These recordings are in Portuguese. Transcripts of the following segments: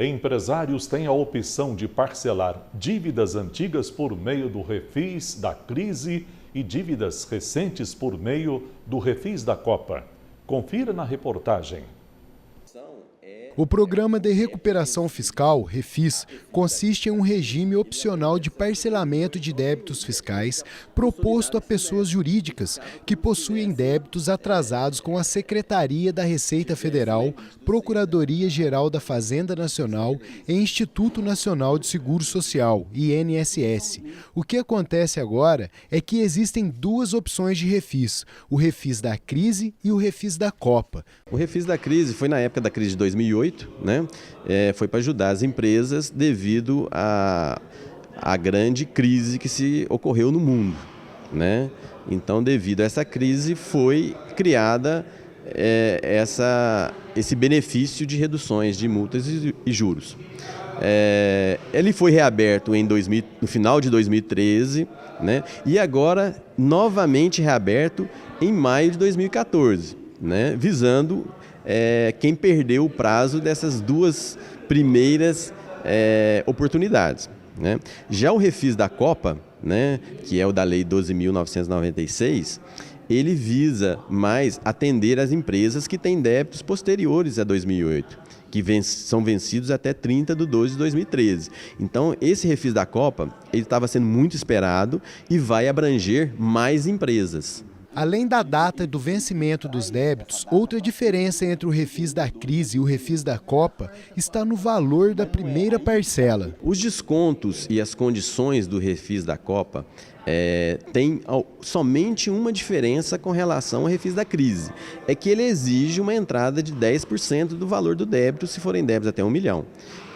Empresários têm a opção de parcelar dívidas antigas por meio do Refis da Crise e dívidas recentes por meio do Refis da Copa. Confira na reportagem. O Programa de Recuperação Fiscal, Refis, consiste em um regime opcional de parcelamento de débitos fiscais proposto a pessoas jurídicas que possuem débitos atrasados com a Secretaria da Receita Federal, Procuradoria-Geral da Fazenda Nacional e Instituto Nacional de Seguro Social, INSS. O que acontece agora é que existem duas opções de refis, o Refis da Crise e o Refis da Copa. O Refis da Crise foi na época da crise de 2008, né? Foi para ajudar as empresas devido à grande crise que se ocorreu no mundo, né? Então, devido a essa crise, foi criada esse benefício de reduções de multas e juros. Ele foi reaberto no final de 2013, né? E agora novamente reaberto em maio de 2014, né? Visando quem perdeu o prazo dessas duas primeiras oportunidades, né? Já o Refis da Copa, né, que é o da Lei 12.996, ele visa mais atender as empresas que têm débitos posteriores a 2008, que são vencidos até 30 de 12 de 2013. Então, esse Refis da Copa ele estava sendo muito esperado e vai abranger mais empresas. Além da data do vencimento dos débitos, outra diferença entre o Refis da Crise e o Refis da Copa está no valor da primeira parcela. Os descontos e as condições do Refis da Copa têm somente uma diferença com relação ao Refis da Crise. É que ele exige uma entrada de 10% do valor do débito se forem débitos até R$1 milhão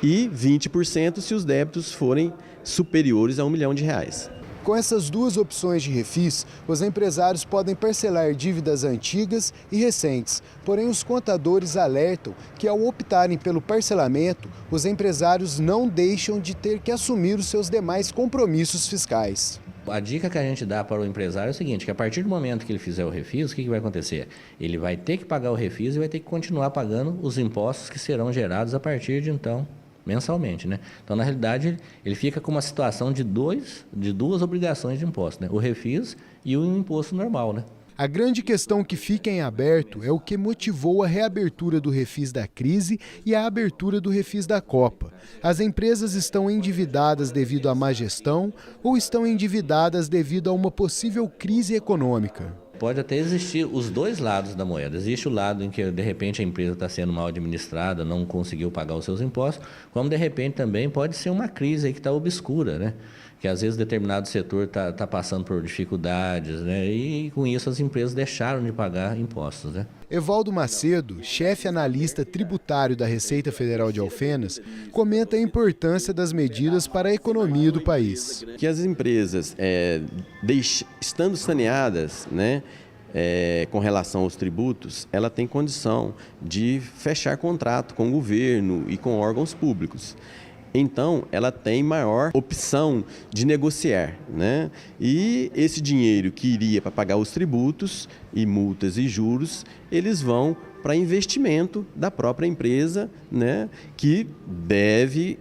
e 20% se os débitos forem superiores a R$1 milhão. Com essas duas opções de refis, os empresários podem parcelar dívidas antigas e recentes. Porém, os contadores alertam que, ao optarem pelo parcelamento, os empresários não deixam de ter que assumir os seus demais compromissos fiscais. A dica que a gente dá para o empresário é o seguinte, que a partir do momento que ele fizer o refis, o que vai acontecer? Ele vai ter que pagar o refis e vai ter que continuar pagando os impostos que serão gerados a partir de então, mensalmente, né? Então, na realidade, ele fica com uma situação de duas obrigações de imposto, né? O refis e o imposto normal, né? A grande questão que fica em aberto é o que motivou a reabertura do Refis da Crise e a abertura do Refis da Copa. As empresas estão endividadas devido à má gestão ou estão endividadas devido a uma possível crise econômica? Pode até existir os dois lados da moeda. Existe o lado em que, de repente, a empresa está sendo mal administrada, não conseguiu pagar os seus impostos, como, de repente, também pode ser uma crise aí que está obscura, né? Que, às vezes, determinado setor está passando por dificuldades, né? E, com isso, as empresas deixaram de pagar impostos, né? Evaldo Macedo, chefe analista tributário da Receita Federal de Alfenas, comenta a importância das medidas para a economia do país. Que as empresas, estando saneadas, né, com relação aos tributos, ela tem condição de fechar contrato com o governo e com órgãos públicos. Então, ela tem maior opção de negociar, né? E esse dinheiro que iria para pagar os tributos e multas e juros, eles vão para investimento da própria empresa, né? Que deve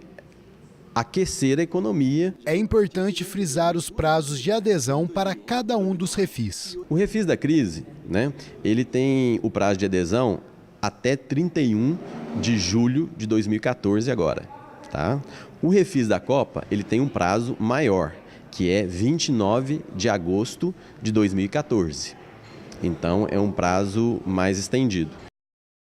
aquecer a economia. É importante frisar os prazos de adesão para cada um dos refis. O Refis da Crise, né? Ele tem o prazo de adesão até 31 de julho de 2014 agora. Tá? O Refis da Copa ele tem um prazo maior, que é 29 de agosto de 2014. Então, é um prazo mais estendido.